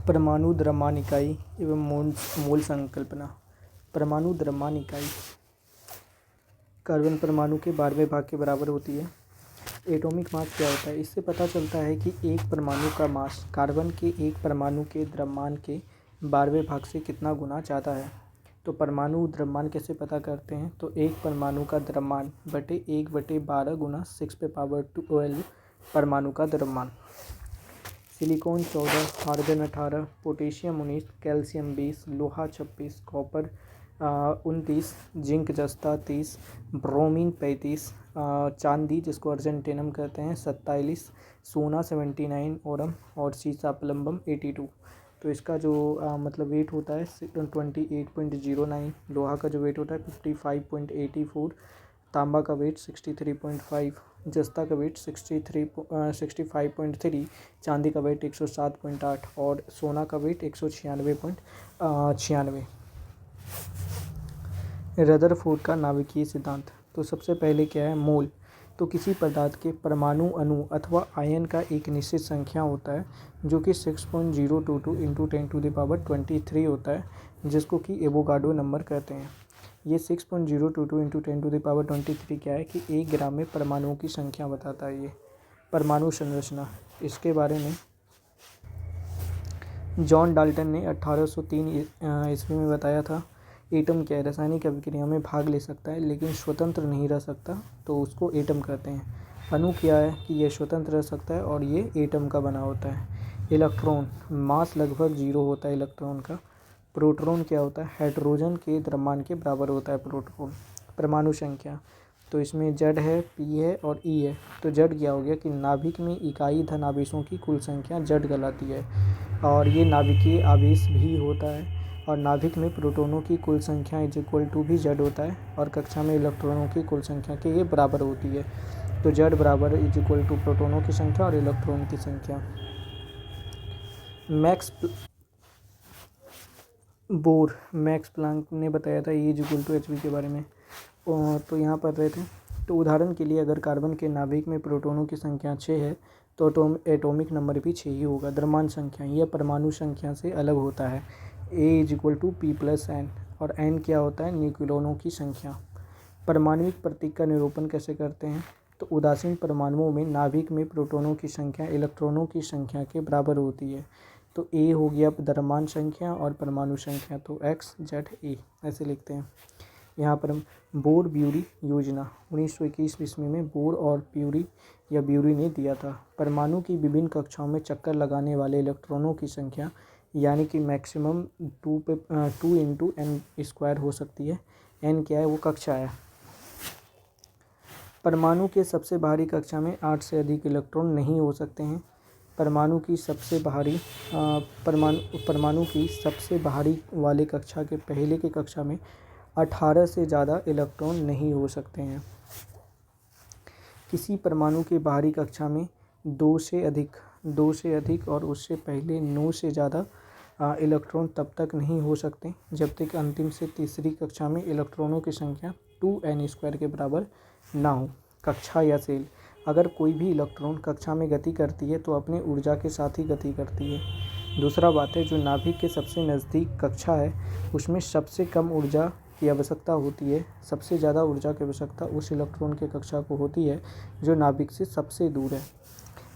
परमाणु द्रव्यमान इकाई एवं मोल संकल्पना। परमाणु द्रव्यमान इकाई कार्बन परमाणु के 12वें भाग के बराबर होती है। एटॉमिक मास क्या होता है? इससे पता चलता है कि एक परमाणु का मास कार्बन के एक परमाणु के द्रव्यमान के 12वें भाग से कितना गुना ज़्यादा है। तो परमाणु द्रव्यमान कैसे पता करते हैं? तो एक परमाणु का द्रव्यमान बटे 1/12 गुना 6⁻12 परमाणु का द्रव्यमान। सिलिकॉन 14, आर्गन 18, पोटेशियम 19, कैल्शियम 20, लोहा 26, कॉपर 29, जिंक जस्ता 30, ब्रोमीन 35, चांदी जिसको अर्जेंटेनम कहते हैं 47, सोना 79 ओरम और सीसा प्लम्बम 82। तो इसका जो मतलब वेट होता है 28.09। लोहा का जो वेट होता है 55.84, तांबा का वेट 63.5, जस्ता का वेट 65.3, चांदी का वेट 107.8 और सोना का वेट 196.96। रदरफोर्ड का नाभिकीय सिद्धांत। तो सबसे पहले क्या है? मोल। तो किसी पदार्थ के परमाणु अणु अथवा आयन का एक निश्चित संख्या होता है जो कि 6.022 × 10⁻23 होता है, जिसको कि एवोगाड्रो नंबर कहते हैं। ये 6.022 × 10⁻23 क्या है कि 1 ग्राम में परमाणुओं की संख्या बताता है। ये परमाणु संरचना, इसके बारे में जॉन डाल्टन ने 1803 ईस्वी में बताया था। एटम क्या है? रासायनिक अभिक्रिया में भाग ले सकता है लेकिन स्वतंत्र नहीं रह सकता, तो उसको एटम कहते हैं। अणु क्या है कि यह स्वतंत्र रह सकता है और ये एटम का बना होता है। इलेक्ट्रॉन, मास लगभग 0 होता है इलेक्ट्रॉन का। प्रोटॉन क्या होता है? हाइड्रोजन के द्रव्यमान के बराबर होता है प्रोटॉन। परमाणु संख्या, तो इसमें Z है, P है और E है। तो Z क्या हो गया कि नाभिक में इकाई धन आवेशों की कुल संख्या Z कहलाती है और ये नाभिकीय आवेश भी होता है। और नाभिक में प्रोटॉनों की कुल संख्या = भी Z होता है और कक्षा में इलेक्ट्रॉनों की कुल संख्या के ये बराबर होती है। तो Z बराबर = प्रोटॉनों की संख्या और इलेक्ट्रॉन की संख्या। मैक्स प्लांक ने बताया था E = hv के बारे में। तो यहाँ पढ़ रहे थे। तो उदाहरण के लिए अगर कार्बन के नाभिक में प्रोटॉनों की संख्या 6 है तो एटॉमिक नंबर भी 6 ही होगा। द्रव्यमान संख्या, यह परमाणु संख्या से अलग होता है। A = P+N और N क्या होता है? न्यूक्लियनों की संख्या। परमाणुिक प्रतीक का निरूपण कैसे करते हैं? तो उदासीन परमाणुओं में नाभिक में प्रोटॉनों की संख्या इलेक्ट्रॉनों की संख्या के बराबर होती है। तो A हो गया द्रव्यमान संख्या और परमाणु संख्या, तो X Z A ऐसे लिखते हैं। यहाँ पर हम बोर ब्यूरी योजना 1921 ईस्वी में बोर और ब्यूरी ने दिया था। परमाणु की विभिन्न कक्षाओं में चक्कर लगाने वाले इलेक्ट्रॉनों की संख्या यानी कि मैक्सिमम 2 × n² हो सकती है। n क्या है? वो कक्षा है। परमाणु के सबसे बाहरी कक्षा में 8 से अधिक इलेक्ट्रॉन नहीं हो सकते हैं। परमाणु की सबसे बाहरी वाले कक्षा के पहले के कक्षा में 18 से ज़्यादा इलेक्ट्रॉन नहीं हो सकते हैं। किसी परमाणु के बाहरी कक्षा में 2 से अधिक और उससे पहले 9 से ज़्यादा इलेक्ट्रॉन तब तक नहीं हो सकते जब तक अंतिम से तीसरी कक्षा में इलेक्ट्रॉनों की संख्या 2n² के बराबर ना हो। कक्षा या सेल, अगर कोई भी इलेक्ट्रॉन कक्षा में गति करती है तो अपने ऊर्जा के साथ ही गति करती है। दूसरा बात है, जो नाभिक के सबसे नज़दीक कक्षा है उसमें सबसे कम ऊर्जा की आवश्यकता होती है। सबसे ज़्यादा ऊर्जा की आवश्यकता उस इलेक्ट्रॉन के कक्षा को होती है जो नाभिक से सबसे दूर है।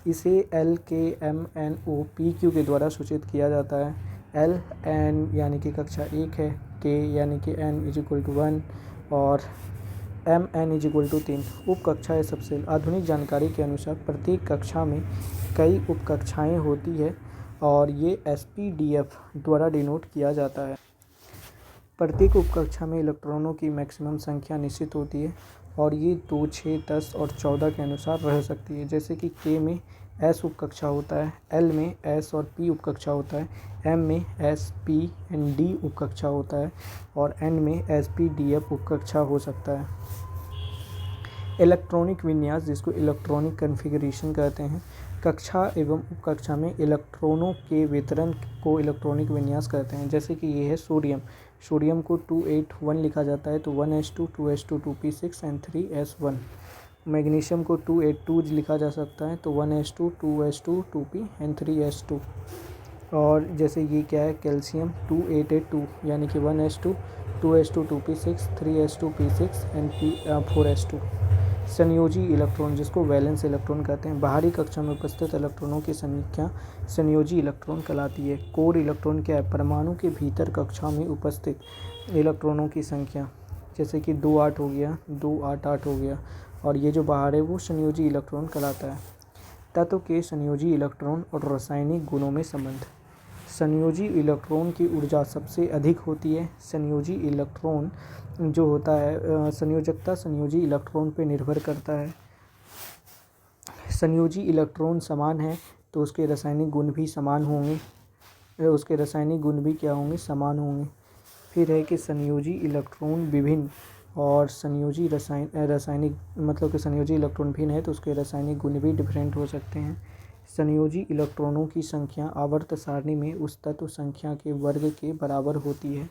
इसे LKMNOPQ के द्वारा सूचित किया जाता है। L N यानी कि कक्षा 1 है, K यानी कि N = 1 और MN = 3। उपकक्षा या सबसेल, आधुनिक जानकारी के अनुसार प्रत्येक कक्षा में कई उपकक्षाएं होती है और ये SPDF द्वारा डिनोट किया जाता है। प्रत्येक उपकक्षा में इलेक्ट्रॉनों की मैक्सिमम संख्या निश्चित होती है और ये 2, 6, 10 और 14 के अनुसार रह सकती है। जैसे कि K में S उपकक्षा होता है, L में S और P उपकक्षा होता है, M में S, P and D उपकक्षा होता है और N में SPDF उपकक्षा हो सकता है। इलेक्ट्रॉनिक विन्यास, जिसको इलेक्ट्रॉनिक कॉन्फ़िगरेशन कहते हैं, कक्षा एवं उपकक्षा में इलेक्ट्रॉनों के वितरण को इलेक्ट्रॉनिक विन्यास कहते हैं। जैसे कि ये है सोडियम को 281 लिखा जाता है, तो 1s2 2s2 2p6 and 3s1। Magnesium को 282 लिखा जा सकता है, तो 1s2 2s2 2p and 3s2। और जैसे ये क्या है, कैल्शियम 2882 यानी कि 1s2 2s2 2p6 3s2 p6 and 4s2। संयोजी इलेक्ट्रॉन जिसको वैलेंस इलेक्ट्रॉन कहते हैं, बाहरी कक्षा में उपस्थित इलेक्ट्रॉनों की संख्या संयोजी इलेक्ट्रॉन कहलाती है। कोर इलेक्ट्रॉन क्या है, परमाणु के भीतर कक्षा में उपस्थित इलेक्ट्रॉनों की संख्या, जैसे कि 2 8 हो गया, 2 8 8 हो गया, और ये जो बाहर है वो संयोजी इलेक्ट्रॉन कहलाता है। तत्व के संयोजी इलेक्ट्रॉन और रासायनिक गुणों में संबंध। संयोजी इलेक्ट्रॉन की ऊर्जा सबसे अधिक होती है। संयोजी इलेक्ट्रॉन जो होता है, संयोजकता संयोजी इलेक्ट्रॉन पर निर्भर करता है। संयोजी इलेक्ट्रॉन समान है तो उसके रासायनिक गुण भी समान होंगे, उसके रासायनिक गुण भी क्या होंगे, समान होंगे। फिर है कि संयोजी इलेक्ट्रॉन विभिन्न और संयोजी रासायनिक मतलब कि संयोजी इलेक्ट्रॉन भिन्न है तो उसके रासायनिक गुण भी डिफरेंट हो सकते हैं। संयोजी इलेक्ट्रॉनों की संख्या आवर्त सारणी में उस तत्व संख्या के वर्ग के बराबर होती है।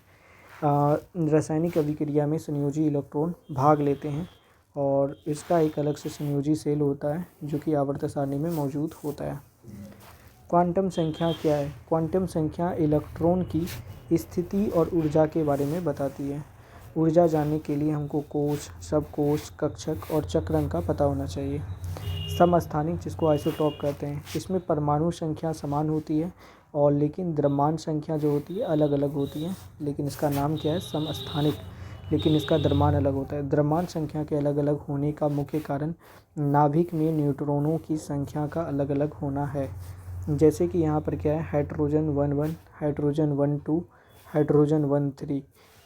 रासायनिक अभिक्रिया में संयोजी इलेक्ट्रॉन भाग लेते हैं और इसका एक अलग से संयोजी सेल होता है जो कि आवर्त सारणी में मौजूद होता है। क्वांटम संख्या क्या है? क्वांटम संख्या इलेक्ट्रॉन की स्थिति और ऊर्जा के बारे में बताती है। ऊर्जा जानने के लिए हमको कोश, सबकोश, कक्षक और चक्रण का पता होना चाहिए। समस्थानिक जिसको आइसोटॉप कहते हैं, इसमें परमाणु संख्या समान होती है और लेकिन द्रव्यमान संख्या जो होती है अलग अलग होती है, लेकिन इसका नाम क्या है, समस्थानिक, लेकिन इसका द्रव्यमान अलग होता है। द्रव्यमान संख्या के अलग अलग होने का मुख्य कारण नाभिक में न्यूट्रॉनों की संख्या का अलग अलग होना है। जैसे कि यहाँ पर क्या है, हाइड्रोजन 1 1, हाइड्रोजन 1 2, हाइड्रोजन 1 3।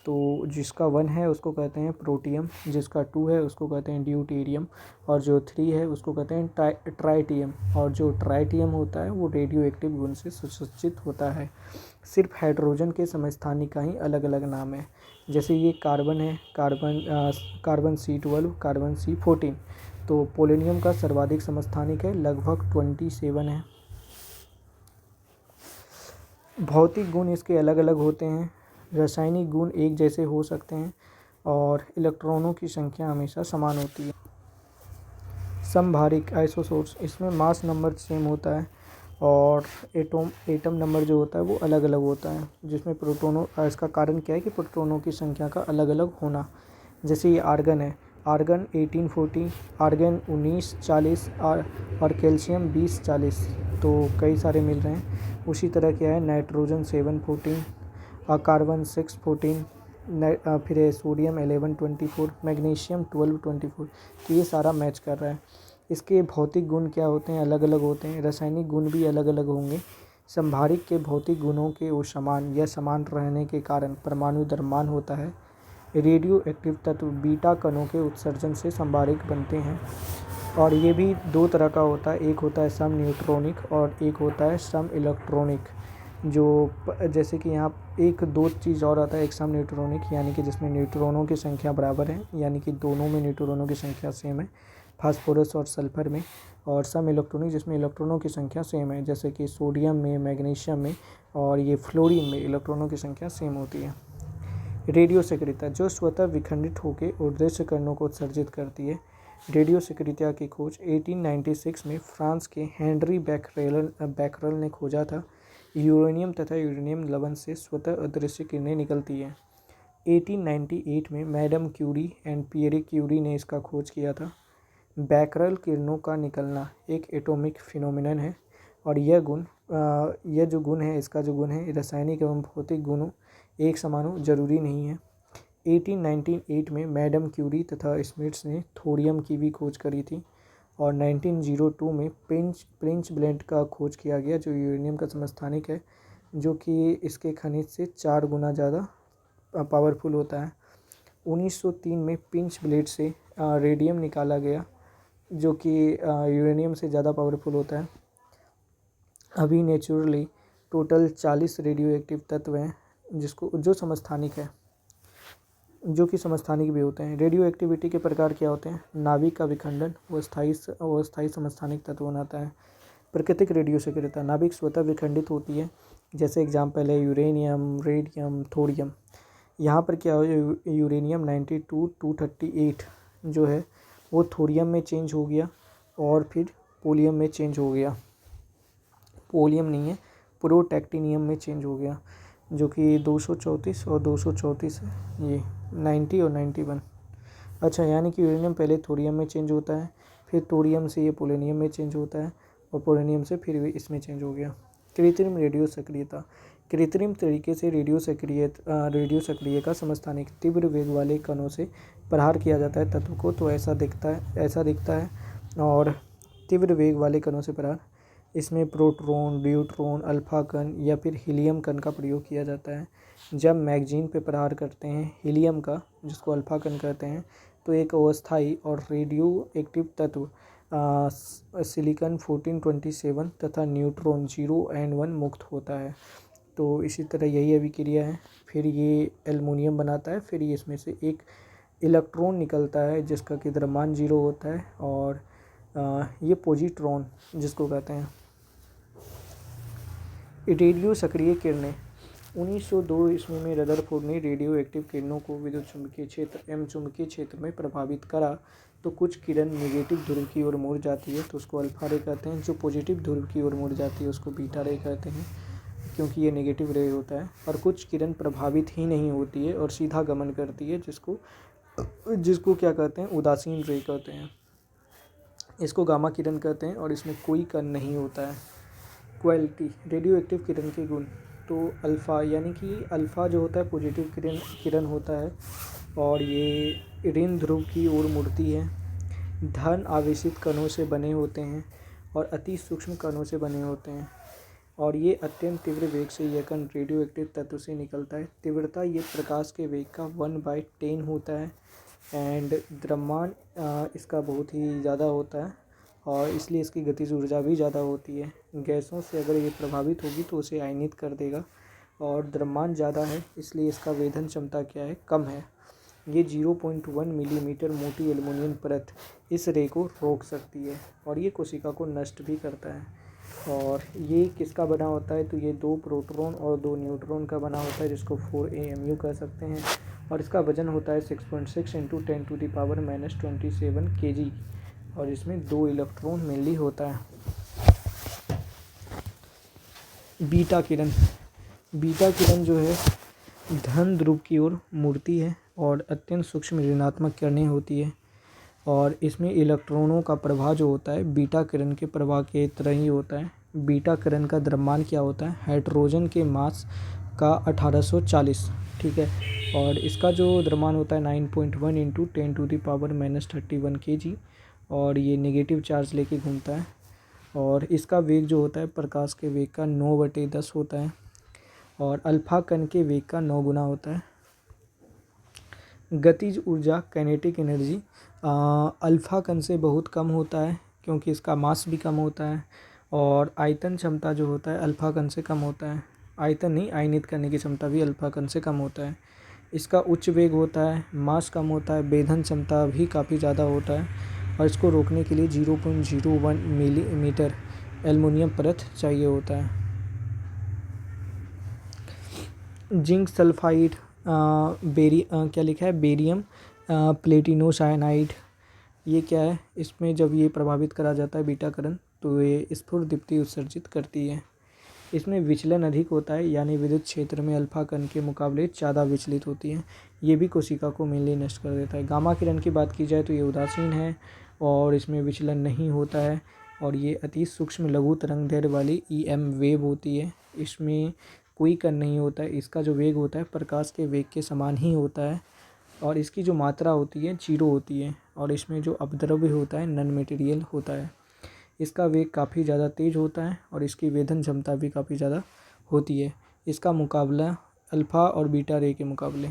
तो जिसका 1 है उसको कहते हैं प्रोटियम, जिसका 2 है उसको कहते हैं ड्यूटेरियम, और जो 3 है उसको कहते हैं ट्राइटियम। और जो ट्राइटियम होता है वो रेडियो एक्टिव गुण से सुसज्जित होता है। सिर्फ हाइड्रोजन के समस्थानिक का ही अलग अलग नाम है। जैसे ये कार्बन है, कार्बन C12, कार्बन C14। तो पोलोनियम का सर्वाधिक समस्थानिक है, लगभग 27 है। भौतिक गुण इसके अलग अलग होते हैं। रासायनिक गुण एक जैसे हो सकते हैं और इलेक्ट्रॉनों की संख्या हमेशा समान होती है। समभारिक आइसोटोप्स, इसमें मास नंबर सेम होता है और एटम नंबर जो होता है वो अलग अलग होता है, जिसमें प्रोटोनों, इसका कारण क्या है कि प्रोटोनों की संख्या का अलग अलग होना। जैसे ये आर्गन है, आर्गन 1840, आर्गन 1940 और कैल्शियम 2040, तो कई सारे मिल रहे हैं। उसी तरह क्या है, नाइट्रोजन 714, कार्बन 614, फिर है सोडियम 1124, मैग्नीशियम 1224। तो ये सारा मैच कर रहा है। इसके भौतिक गुण क्या होते हैं, अलग अलग होते हैं। रासायनिक गुण भी अलग अलग होंगे। संभारिक के भौतिक गुणों के समान या समान रहने के कारण परमाणु द्रव्यमान होता है। रेडियो एक्टिव तत्व बीटा कणों के उत्सर्जन से संभारिक बनते हैं और ये भी दो तरह का होता है, एक होता है सम न्यूट्रॉनिक और एक होता है सम इलेक्ट्रॉनिक। जो जैसे कि यहाँ एक दो चीज़ और आता है, एक सम न्यूट्रॉनिक यानी कि जिसमें न्यूट्रॉनों की संख्या बराबर है, यानी कि दोनों में न्यूट्रॉनों की संख्या सेम है, फास्फोरस और सल्फर में। और सम इलेक्ट्रॉनिक जिसमें इलेक्ट्रॉनों की संख्या सेम है, जैसे कि सोडियम में, मैग्नीशियम में और ये फ्लोरीन में इलेक्ट्रॉनों की संख्या सेम होती है। रेडियो सक्रियता जो स्वतः विखंडित होकर उद्देश्य कणों को उत्सर्जित करती है। रेडियो सक्रियता की खोज 1896 में फ्रांस के हेनरी बैकरल ने खोजा था। यूरेनियम तथा यूरेनियम लवण से स्वतः अदृश्य किरणें निकलती हैं। 1898 में madam Curie and Pierre Curie ने इसका खोज किया था। बैकरल किरणों का निकलना एक एटॉमिक फिनोमिनन है और यह जो गुण है, इसका जो गुण है रासायनिक एवं भौतिक गुणों एक समान हो जरूरी नहीं है। 1898 में मैडम क्यूरी तथा स्मिट्स ने थोरियम की भी खोज करी थी और 1902 में प्रिंच ब्लेंट का खोज किया गया जो यूरेनियम का समस्थानिक है, जो कि इसके खनिज से 4 गुना ज़्यादा पावरफुल होता है। 1903 में पिंच ब्लेड से रेडियम निकाला गया जो कि यूरेनियम से ज़्यादा पावरफुल होता है। अभी नेचुरली टोटल 40 रेडियो एक्टिव तत्व हैं जो समस्थानिक है, जो कि समस्थानिक भी होते हैं। रेडियो एक्टिविटी के प्रकार क्या होते हैं, नाभिक का विखंडन वो स्थायी समस्थानिक तत्व बनाता है। प्राकृतिक रेडियो सक्रियता, नाभिक स्वतः विखंडित होती है, जैसे एग्जाम्पल है यूरेनियम, रेडियम, थोरियम। यहाँ पर क्या हो, यूरेनियम 92-238 जो है वो थोरियम में चेंज हो गया और फिर पोलियम में चेंज हो गया। पोलियम नहीं है, प्रोटैक्टिनियम में चेंज हो गया, जो कि 234 और 234 है, ये 90 और 91। अच्छा, यानी कि यूरेनियम पहले थोरियम में चेंज होता है, फिर थोरियम से ये पोलोनियम में चेंज होता है, और पोलोनियम से फिर भी इसमें चेंज हो गया। कृत्रिम रेडियो सक्रियता। कृत्रिम तरीके से रेडियो सक्रिय का समस्थानिक तीव्र वेग वाले कणों से प्रहार किया जाता है तत्व को, तो ऐसा दिखता है। और तीव्र वेग वाले कणों से प्रहार, इसमें प्रोटॉन, न्यूट्रॉन, अल्फा कण या फिर हीलियम कण का प्रयोग किया जाता है। जब मैगजीन पे प्रहार करते हैं हीलियम का, जिसको अल्फा कण कहते हैं, तो एक अस्थायी और रेडियो एक्टिव तत्व सिलिकॉन 1427 तथा न्यूट्रॉन 0 और 1 मुक्त होता है। तो इसी तरह यही अभिक्रिया है। फिर ये एल्युमिनियम बनाता है, फिर ये इसमें से एक इलेक्ट्रॉन निकलता है जिसका कि द्रव्यमान 0 होता है, और ये पॉजिट्रॉन जिसको कहते हैं। रेडियो सक्रिय किरणें। 1902 ईस्वी में रदरफोर्ड ने रेडियो एक्टिव किरणों को विद्युत चुम्बकीय क्षेत्र एवं चुम्बकीय क्षेत्र में प्रभावित करा। तो कुछ किरण नेगेटिव ध्रुव की ओर मुड़ जाती है, तो उसको अल्फा रे कहते हैं। जो पॉजिटिव ध्रुव की ओर मुड़ जाती है उसको बीटा रे कहते हैं, क्योंकि ये नेगेटिव रे होता है। और कुछ किरण प्रभावित ही नहीं होती है और सीधा गमन करती है, जिसको क्या कहते हैं, उदासीन रे कहते हैं। इसको गामा किरण कहते हैं और इसमें कोई कण नहीं होता है। क्वालिटी, रेडियो एक्टिव किरण के गुण। तो अल्फ़ा, यानी कि अल्फ़ा जो होता है पॉजिटिव किरण होता है, और ये ऋण ध्रुव की ओर मुड़ती है। धन आवेशित कणों से बने होते हैं और अति सूक्ष्म कणों से बने होते हैं, और ये अत्यंत तीव्र वेग से यह कण रेडियो एक्टिव तत्व से निकलता है। तीव्रता ये प्रकाश के वेग का 1/10 होता है, एंड द्रव्यमान इसका बहुत ही ज़्यादा होता है, और इसलिए इसकी गतिज ऊर्जा भी ज़्यादा होती है। गैसों से अगर ये प्रभावित होगी तो उसे आयनित कर देगा, और द्रव्यमान ज़्यादा है इसलिए इसका वेधन क्षमता क्या है, कम है। ये 0.1 मिलीमीटर मोटी एल्युमिनियम परत इस रे को रोक सकती है, और ये कोशिका को नष्ट भी करता है। और ये किसका बना होता है, तो ये 2 प्रोटॉन और 2 न्यूट्रॉन का बना होता है, जिसको 4 AMU कह सकते हैं। और इसका वजन होता है 6.6 × 10⁻⁻27 kg, और इसमें 2 इलेक्ट्रॉन मेनली होता है। बीटा किरण। बीटा किरण जो है धन ध्रुव की ओर मुड़ती है और अत्यंत सूक्ष्म ऋणात्मक किरणें होती है, और इसमें इलेक्ट्रॉनों का प्रवाह जो होता है बीटा किरण के प्रवाह के तरह ही होता है। बीटा किरण का द्रव्यमान क्या होता है, हाइड्रोजन के मास का 1840, ठीक है। और इसका जो द्रव्यमान होता है 9.1 × 10⁻31 kg, और ये नेगेटिव चार्ज लेके घूमता है। और इसका वेग जो होता है प्रकाश के वेग का 9/10 होता है, और अल्फा कण के वेग का 9 गुना होता है। गतिज ऊर्जा, काइनेटिक एनर्जी, अल्फा कण से बहुत कम होता है क्योंकि इसका मास भी कम होता है, और आयतन क्षमता जो होता है अल्फा कण से कम होता है। आयतन नहीं, आयनित करने की क्षमता भी अल्फा कण से कम होता है। इसका उच्च वेग होता है, मास कम होता है, वेधन क्षमता भी काफ़ी ज़्यादा होता है, और इसको रोकने के लिए 0.01 मिलीमीटर एल्युमिनियम परत चाहिए होता है। जिंक सल्फाइड, क्या लिखा है, बेरियम प्लेटिनोसाइनाइड, ये क्या है, इसमें जब ये प्रभावित करा जाता है बीटा करण तो ये स्फुर दीप्ति उत्सर्जित करती है। इसमें विचलन अधिक होता है, यानी विद्युत क्षेत्र में अल्फा कण के मुकाबले ज़्यादा विचलित होती है। ये भी कोशिका को मेनली नष्ट कर देता है। गामा किरण की बात की जाए तो ये उदासीन है और इसमें विचलन नहीं होता है, और ये अति सूक्ष्म लघु तरंग दैर्ध्य वाली EM वेव होती है। इसमें कोई कण नहीं होता है। इसका जो वेग होता है प्रकाश के वेग के समान ही होता है, और इसकी जो मात्रा होती है 0 होती है, और इसमें जो अपद्रव्य होता है नॉन मटेरियल होता है। इसका वेग काफ़ी ज़्यादा तेज़ होता है, और इसकी वेधन क्षमता भी काफ़ी ज़्यादा होती है। इसका मुकाबला अल्फ़ा और बीटा रे के मुकाबले।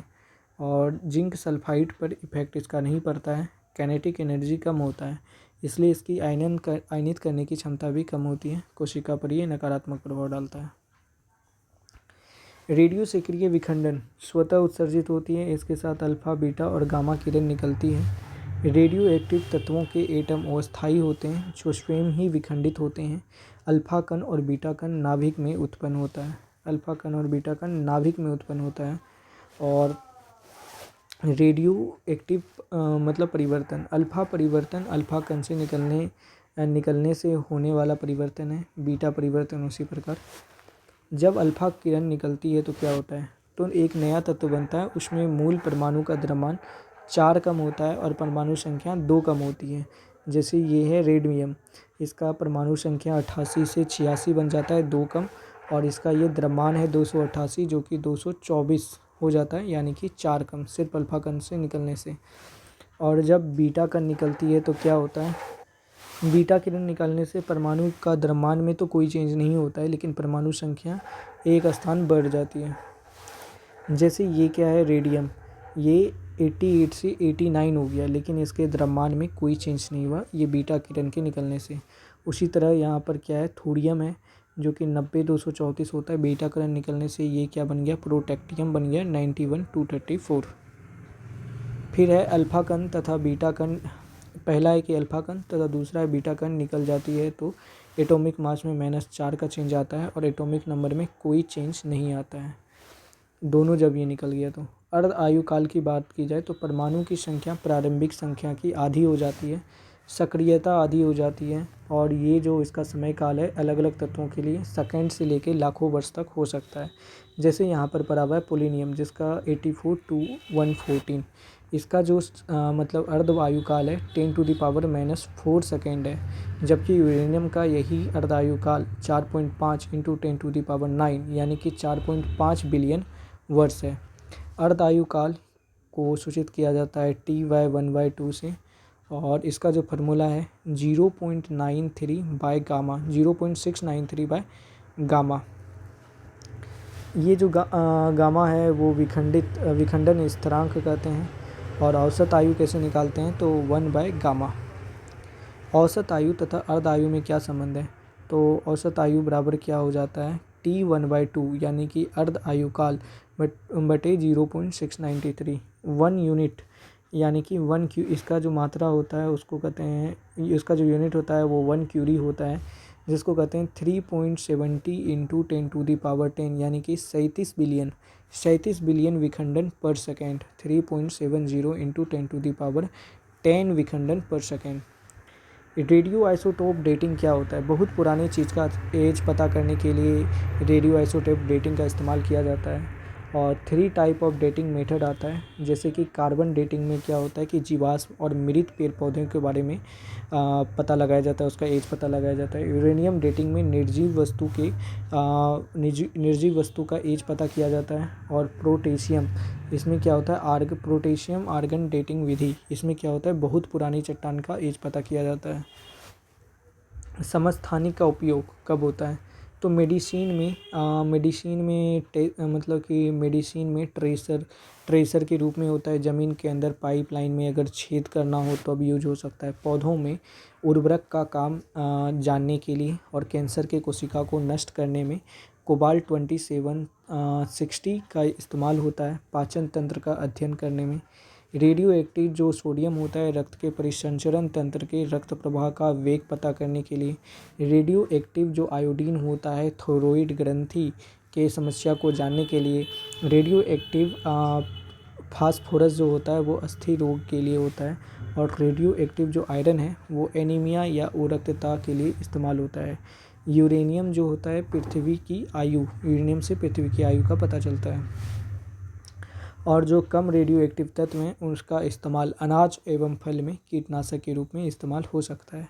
और जिंक सल्फाइड पर इफेक्ट इसका नहीं पड़ता है। काइनेटिक एनर्जी कम होता है, इसलिए इसकी आयनित करने की क्षमता भी कम होती है। कोशिका पर ये नकारात्मक प्रभाव डालता है। रेडियो सक्रिय विखंडन स्वतः उत्सर्जित होती है। इसके साथ अल्फा, बीटा और गामा किरण निकलती है। रेडियो एक्टिव तत्वों के एटम अस्थायी होते हैं जो स्वयं ही विखंडित होते हैं। अल्फा कण और बीटा कण नाभिक में उत्पन्न होता है। अल्फा कण और बीटा कण नाभिक में उत्पन्न होता है। और रेडियो एक्टिव मतलब परिवर्तन, अल्फा परिवर्तन अल्फा कण से निकलने से होने वाला परिवर्तन है। बीटा परिवर्तन उसी प्रकार। जब अल्फा किरण निकलती है तो क्या होता है, तो एक नया तत्व बनता है, उसमें मूल परमाणु का द्रव्यमान 4 कम होता है और परमाणु संख्या 2 कम होती है। जैसे ये है रेडियम, इसका परमाणु संख्या 88 से 86 बन जाता है, 2 कम, और इसका ये द्रव्यमान है 288 जो कि 224 हो जाता है, यानी कि 4 कम सिर्फ अल्फा कण से निकलने से। और जब बीटा कण निकलती है तो क्या होता है, बीटा किरण निकलने से परमाणु का द्रव्यमान में तो कोई चेंज नहीं होता है, लेकिन परमाणु संख्या एक स्थान बढ़ जाती है। जैसे ये क्या है रेडियम, ये 88 से 89 हो गया, लेकिन इसके द्रव्यमान में कोई चेंज नहीं हुआ ये बीटा किरण के निकलने से। उसी तरह यहाँ पर क्या है, थोरियम है जो कि 90-234 होता है, बीटा किरण निकलने से ये क्या बन गया, प्रोटेक्टियम बन गया 91-234। फिर है अल्फा कण तथा बीटा कण, पहला है कि अल्फा कण तथा दूसरा है बीटा कण निकल जाती है तो एटॉमिक मास में -4 का चेंज आता है और एटॉमिक नंबर में कोई चेंज नहीं आता है, दोनों जब ये निकल गया तो। अर्ध आयु काल की बात की जाए तो परमाणु की संख्या प्रारंभिक संख्या की आधी हो जाती है, सक्रियता आधी हो जाती है, और ये जो इसका समय काल है अलग अलग तत्वों के लिए सेकंड से लेकर लाखों वर्ष तक हो सकता है। जैसे यहाँ पर पड़ा हुआ है पोलिनियम जिसका 84 to 114, इसका जो मतलब अर्ध आयु काल है 10⁻⁻4 सेकेंड है, जबकि यूरेनियम का यही अर्ध आयु काल 4.5 × 10⁻9 यानी कि 4.5 बिलियन वर्ष है। अर्ध आयु काल को सूचित किया जाता है Ty1/2 से, और इसका जो फार्मूला है 0.93 बाय गामा, 0.693 बाय गामा। ये जो गामा है वो विखंडन स्थिरांक कहते हैं। और औसत आयु कैसे निकालते हैं, तो 1/गामा। औसत आयु तथा अर्ध आयु में क्या संबंध है, तो औसत आयु बराबर क्या हो जाता है T1/2 यानी कि अर्ध आयु काल बटे 0.693। 1 यूनिट यानी कि 1 क्यू, इसका जो मात्रा होता है उसको कहते हैं, इसका जो यूनिट होता है वो 1 क्यूरी होता है, जिसको कहते हैं 3.70 × 10⁻10 यानी कि 37 बिलियन विखंडन पर सेकेंड, 3.70 × 10⁻10 विखंडन पर सेकेंड। रेडियो आइसोटोप डेटिंग क्या होता है, बहुत पुरानी चीज़ का एज पता करने के लिए रेडियो आइसोटोप डेटिंग का इस्तेमाल किया जाता है। और 3 टाइप ऑफ डेटिंग मेथड आता है, जैसे कि कार्बन डेटिंग में क्या होता है कि जीवाश्म और मृत पेड़ पौधों के बारे में पता लगाया जाता है, उसका एज पता लगाया जाता है। यूरेनियम डेटिंग में निर्जीव वस्तु का एज पता किया जाता है। और प्रोटेशियम, इसमें क्या होता है प्रोटेशियम आर्गन डेटिंग विधि, इसमें क्या होता है बहुत पुरानी चट्टान का एज पता किया जाता है। समस्थानिक का उपयोग कब होता है, तो मेडिसिन में ट्रेसर के रूप में होता है, ज़मीन के अंदर पाइपलाइन में अगर छेद करना हो तो अब यूज हो सकता है। पौधों में उर्वरक का काम जानने के लिए, और कैंसर के कोशिका को नष्ट करने में कोबाल्ट 2760 का इस्तेमाल होता है। पाचन तंत्र का अध्ययन करने में रेडियो एक्टिव जो सोडियम होता है रक्त के परिसंचरण तंत्र के रक्त प्रवाह का वेग पता करने के लिए। रेडियो एक्टिव जो आयोडीन होता है थायरॉइड ग्रंथि के समस्या को जानने के लिए। रेडियो एक्टिव फास्फोरस जो होता है वो अस्थि रोग के लिए होता है। और रेडियो एक्टिव जो आयरन है वो एनीमिया या उरक्तता के लिए इस्तेमाल होता है। यूरेनियम जो होता है यूरेनियम से पृथ्वी की आयु का पता चलता है। और जो कम रेडियो एक्टिव तत्व हैं उसका इस्तेमाल अनाज एवं फल में कीटनाशक के रूप में इस्तेमाल हो सकता है।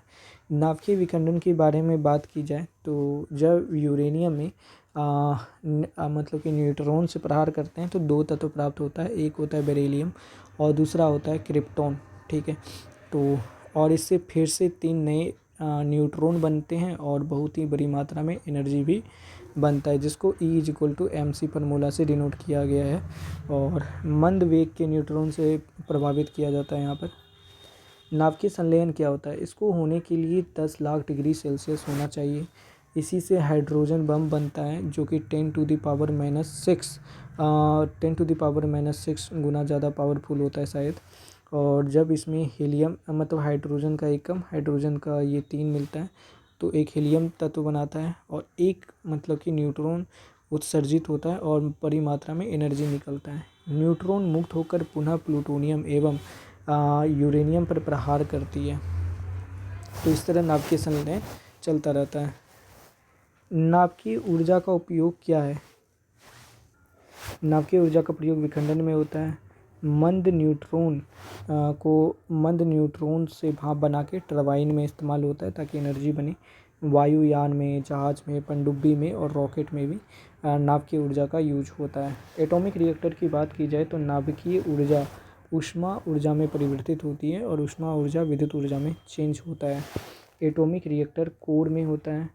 नाभिकीय विखंडन के बारे में बात की जाए तो जब यूरेनियम में मतलब कि न्यूट्रॉन से प्रहार करते हैं तो 2 तत्व प्राप्त होता है, एक होता है बेरिलियम और दूसरा होता है क्रिप्टॉन, ठीक है। तो और इससे फिर से 3 नए न्यूट्रॉन बनते हैं और बहुत ही बड़ी मात्रा में एनर्जी भी बनता है, जिसको E=mc फार्मूला से डिनोट किया गया है। और मंद वेग के न्यूट्रॉन से प्रभावित किया जाता है। यहाँ पर नाभिकीय संलयन क्या होता है, इसको होने के लिए 10 लाख डिग्री सेल्सियस होना चाहिए। इसी से हाइड्रोजन बम बनता है जो कि 10⁻⁻6 गुना ज़्यादा पावरफुल होता है शायद। और जब इसमें हीलियम मतलब हाइड्रोजन का एकम, हाइड्रोजन का ये 3 मिलता है तो एक हीलियम तत्व बनाता है और एक मतलब कि न्यूट्रॉन उत्सर्जित होता है और बड़ी मात्रा में एनर्जी निकलता है। न्यूट्रॉन मुक्त होकर पुनः प्लूटोनियम एवं यूरेनियम पर प्रहार करती है। तो इस तरह नाभिकीय संलयन चलता रहता है। नाभिकीय ऊर्जा का उपयोग क्या है? नाभिकीय ऊर्जा का प्रयोग विखंडन में होता है। मंद न्यूट्रॉन से भाप बना के टरबाइन में इस्तेमाल होता है ताकि एनर्जी बने। वायुयान में, जहाज में, पनडुब्बी में और रॉकेट में भी नाभिकीय ऊर्जा का यूज होता है। एटॉमिक रिएक्टर की बात की जाए तो नाभिकीय ऊर्जा ऊष्मा ऊर्जा में परिवर्तित होती है और ऊष्मा ऊर्जा विद्युत ऊर्जा में चेंज होता है। एटॉमिक रिएक्टर कोर में होता है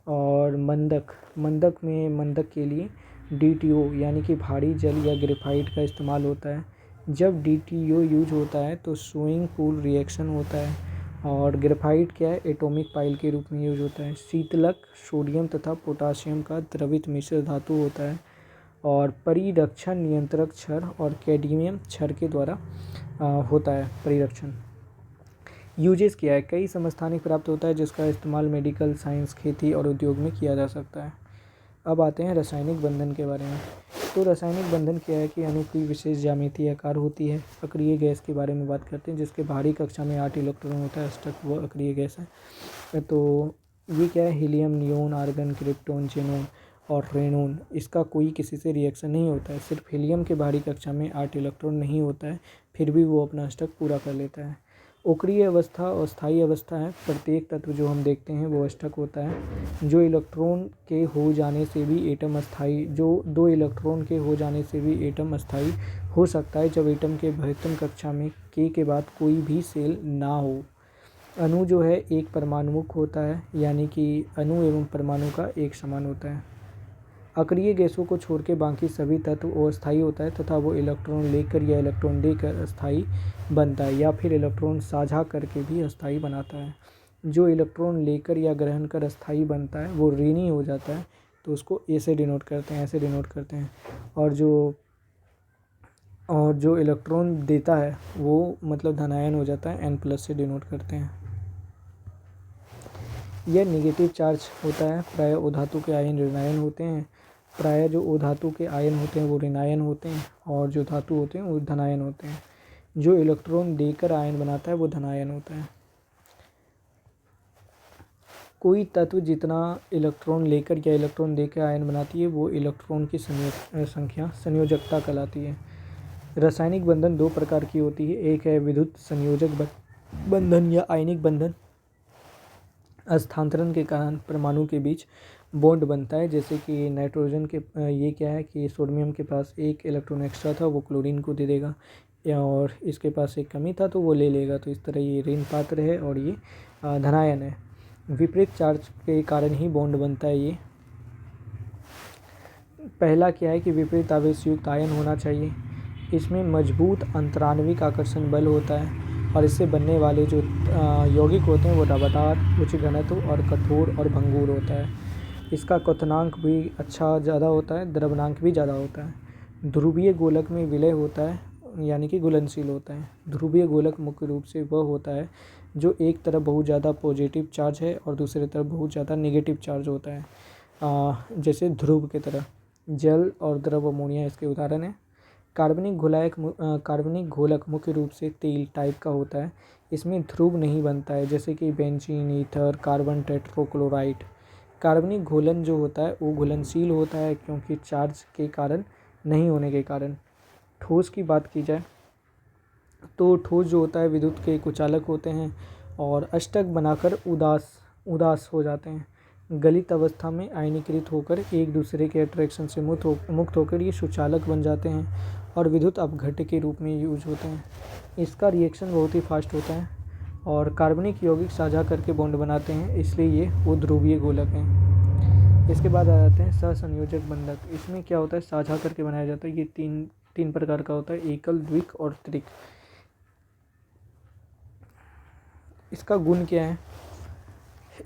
और मंदक के लिए DTO यानी कि भारी जल या ग्रेफाइट का इस्तेमाल होता है। जब DTO यूज होता है तो स्विंग पूल रिएक्शन होता है। और ग्रेफाइट क्या है? एटॉमिक पाइल के रूप में यूज होता है। शीतलक सोडियम तथा पोटासियम का द्रवित मिश्र धातु होता है। और परिरक्षण नियंत्रक क्षार और कैडमियम क्षार के द्वारा होता है परिरक्षण। यूजेस क्या है? कई समस्थानिक प्राप्त होता है जिसका इस्तेमाल मेडिकल, साइंस, खेती और उद्योग में किया जा सकता है। अब आते हैं रासायनिक बंधन के बारे में। तो रासायनिक बंधन क्या है कि अणु की विशेष ज्यामितीय आकार होती है। अक्रिय गैस के बारे में बात करते हैं जिसके बाहरी कक्षा में 8 इलेक्ट्रॉन होता है, अष्टक वो अक्रिय गैस है। तो ये क्या है? Helium, neon, argon, krypton, xenon और रेनॉन। इसका कोई किसी से रिएक्शन नहीं होता है। सिर्फ हीलियम के बाहरी कक्षा में 8 इलेक्ट्रॉन नहीं होता है, फिर भी वो अपना अष्टक पूरा कर लेता है। अक्रिय अवस्था और स्थायी अवस्था है। प्रत्येक तत्व जो हम देखते हैं वो अष्टक होता है। जो इलेक्ट्रॉन के हो जाने से भी एटम अस्थायी जो 2 इलेक्ट्रॉन के हो जाने से भी एटम अस्थायी हो सकता है जब एटम के महत्तम कक्षा में के बाद कोई भी सेल ना हो। अणु जो है एक परमाणुमुख होता है, यानी कि अणु एवं परमाणु का एक समान होता है। अक्रिय गैसों को छोड़ के बाकी सभी तत्व अस्थायी होता है तथा वो इलेक्ट्रॉन लेकर या इलेक्ट्रॉन देकर अस्थायी बनता है या फिर इलेक्ट्रॉन साझा करके भी अस्थायी बनाता है। जो इलेक्ट्रॉन लेकर या ग्रहण कर अस्थायी बनता है वो ऋणी हो जाता है, तो उसको ऐसे डिनोट करते हैं। और जो इलेक्ट्रॉन देता है वो मतलब धनायन हो जाता है, N+ से डिनोट करते हैं। यह नेगेटिव चार्ज होता है। प्रायः उधातु के आयन ऋणायन होते हैं। प्रायः जो उधातु के आयन होते हैं वो ऋणायन होते हैं और जो धातु होते हैं वो धनायन होते हैं। जो इलेक्ट्रॉन देकर आयन बनाता है वो धनायन होता है। कोई तत्व जितना इलेक्ट्रॉन लेकर या इलेक्ट्रॉन देकर आयन बनाती है वो इलेक्ट्रॉन की संख्या संयोजकता कहलाती है। रासायनिक बंधन 2 प्रकार की होती है। एक है विद्युत संयोजक बंधन या आयनिक बंधन। स्थानांतरण के कारण परमाणु के बीच बॉन्ड बनता है, जैसे कि नाइट्रोजन के ये क्या है कि सोडियम के पास एक इलेक्ट्रॉन एक्स्ट्रा था, वो क्लोरीन को दे देगा, और इसके पास एक कमी था तो वो ले लेगा। तो इस तरह ये ऋण पात्र है और ये धनायन है। विपरीत चार्ज के कारण ही बॉन्ड बनता है। ये पहला क्या है कि विपरीत आवेश युक्त आयन होना चाहिए। इसमें मजबूत अंतराण्विक आकर्षण बल होता है और इससे बनने वाले जो यौगिक होते हैं वो रवादार, उच्च घनत्व और कठोर और भंगुर होता है। इसका क्वथनांक भी ज़्यादा होता है, द्रवणांक भी ज़्यादा होता है। ध्रुवीय गोलक में विलय होता है, यानी कि घुलनशील होता है। ध्रुवीय गोलक मुख्य रूप से वह होता है जो एक तरफ बहुत ज़्यादा पॉजिटिव चार्ज है और दूसरी तरफ बहुत ज़्यादा नेगेटिव चार्ज होता है, जैसे ध्रुव की तरह। जल और द्रव अमोनिया इसके उदाहरण हैं। कार्बनिक घोलक मुख्य रूप से तेल टाइप का होता है। इसमें ध्रुव नहीं बनता है, जैसे कि बेंजीन, ईथर, कार्बन टेट्राक्लोराइड। कार्बनिक घोलन जो होता है वो घुलनशील होता है क्योंकि चार्ज के कारण नहीं होने के कारण। ठोस की बात की जाए तो ठोस जो होता है विद्युत के कुचालक होते हैं और अष्टक बनाकर उदास हो जाते हैं। गलित अवस्था में आयनीकृत होकर एक दूसरे के अट्रैक्शन से मुक्त होकर ये सुचालक बन जाते हैं और विद्युत अपघट्य के रूप में यूज होते हैं। इसका रिएक्शन बहुत ही फास्ट होता है और कार्बनिक यौगिक साझा करके बॉन्ड बनाते हैं, इसलिए ये उध्रुवीय गोलक हैं। इसके बाद आ जाते हैं सहसंयोजक बंधक। इसमें क्या होता है? साझा करके बनाया जाता है। ये तीन प्रकार का होता है, एकल, द्विक और त्रिक। इसका गुण क्या है?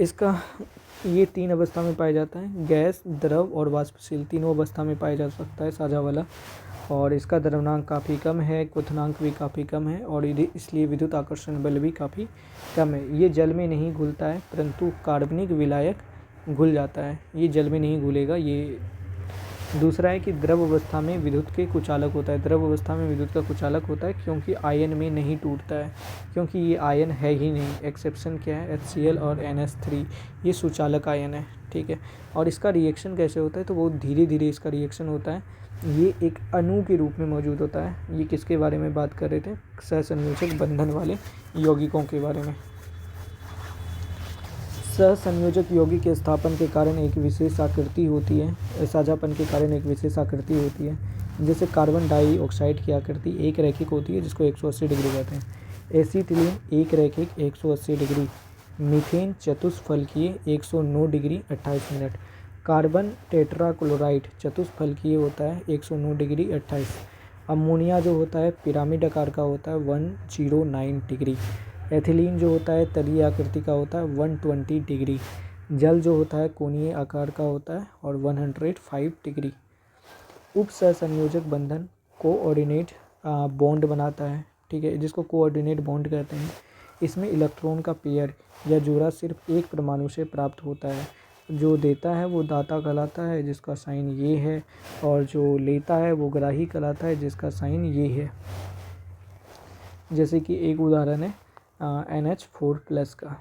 इसका ये 3 अवस्था में पाया जाता है, गैस, द्रव और वाष्पशील, तीनों अवस्था में पाया जा सकता है साझा वाला। और इसका द्रवणांक काफ़ी कम है, क्वथनांक भी काफ़ी कम है और इसलिए विद्युत आकर्षण बल भी काफ़ी कम है। ये जल में नहीं घुलता है परंतु कार्बनिक विलायक घुल जाता है। ये जल में नहीं घुलेगा, ये दूसरा है कि द्रव अवस्था में विद्युत के कुचालक होता है। द्रव अवस्था में विद्युत का कुचालक होता है क्योंकि आयन में नहीं टूटता है, क्योंकि ये आयन है ही नहीं। एक्सेप्शन क्या है, HCl और NH3, ये सुचालक आयन है, ठीक है। और इसका रिएक्शन कैसे होता है, तो बहुत धीरे धीरे इसका रिएक्शन होता है। ये एक अणु के रूप में मौजूद होता है। ये किसके बारे में बात कर रहे थे, सहसंयोजक बंधन वाले यौगिकों के बारे में। सहसंयोजक यौगिक के स्थापन के कारण एक विशेष आकृति होती है, साझापन के कारण एक विशेष आकृति होती है। जैसे कार्बन डाइऑक्साइड की आकृति एक रैखिक होती है जिसको 180 डिग्री कहते हैं। एसीटिलीन एक रैखिक 180 डिग्री। मीथेन चतुष्फलकीय 109 डिग्री 28 मिनट। कार्बन टेट्राक्लोराइड चतुष्फलकीय होता है 109 डिग्री 28। अमोनिया जो होता है पिरामिड आकार का होता है 109 डिग्री। एथिलीन जो होता है तलीय आकृति का होता है 120 डिग्री। जल जो होता है कोणीय आकार का होता है और 105 डिग्री। उप सहसंयोजक बंधन कोऑर्डिनेट बॉन्ड बनाता है, ठीक है, जिसको कोऑर्डिनेट बॉन्ड कहते हैं। इसमें इलेक्ट्रॉन का पेयर या जोड़ा सिर्फ एक परमाणु से प्राप्त होता है। जो देता है वो दाता कहलाता है जिसका साइन ये है, और जो लेता है वो ग्राही कहलाता है जिसका साइन ये है। जैसे कि एक उदाहरण है NH4+ का।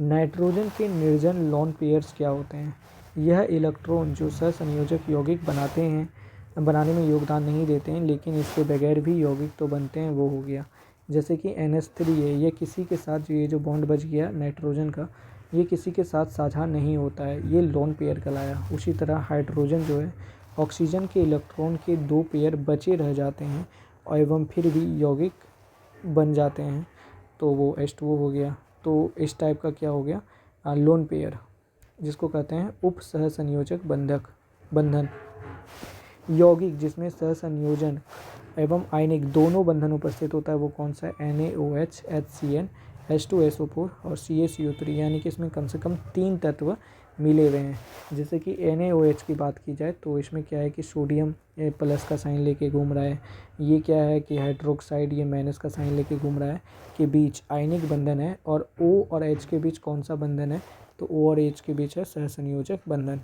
नाइट्रोजन के निर्जन लोन पेयर्स क्या होते हैं। यह इलेक्ट्रॉन जो सहसंयोजक यौगिक बनाने में योगदान नहीं देते हैं, लेकिन इसके बगैर भी यौगिक तो बनते हैं, वो हो गया। जैसे कि NH3 है, ये किसी के साथ, ये जो बॉन्ड बच गया नाइट्रोजन का, ये किसी के साथ साझा नहीं होता है, ये लोन पेयर कहलाया। उसी तरह हाइड्रोजन जो है, ऑक्सीजन के इलेक्ट्रॉन के 2 पेयर बचे रह जाते हैं एवं फिर भी यौगिक बन जाते हैं, तो वो H2O हो गया। तो इस टाइप का क्या हो गया, लोन पेयर, जिसको कहते हैं उप सहसंयोजक बंधन। यौगिक जिसमें सहसंयोजन एवं आयनिक दोनों बंधन उपस्थित होता है वो कौन सा है, NaOH, HCN, H2SO4 और CaCO3, यानी कि इसमें कम से कम 3 तत्व मिले हुए हैं। जैसे कि NaOH की बात की जाए तो इसमें क्या है कि सोडियम प्लस का साइन लेके घूम रहा है। ये क्या है कि हाइड्रोक्साइड, ये माइनस का साइन लेके घूम रहा है, के बीच आयनिक बंधन है। और O और H के बीच कौन सा बंधन है, तो O और H के बीच है सहसंयोजक बंधन।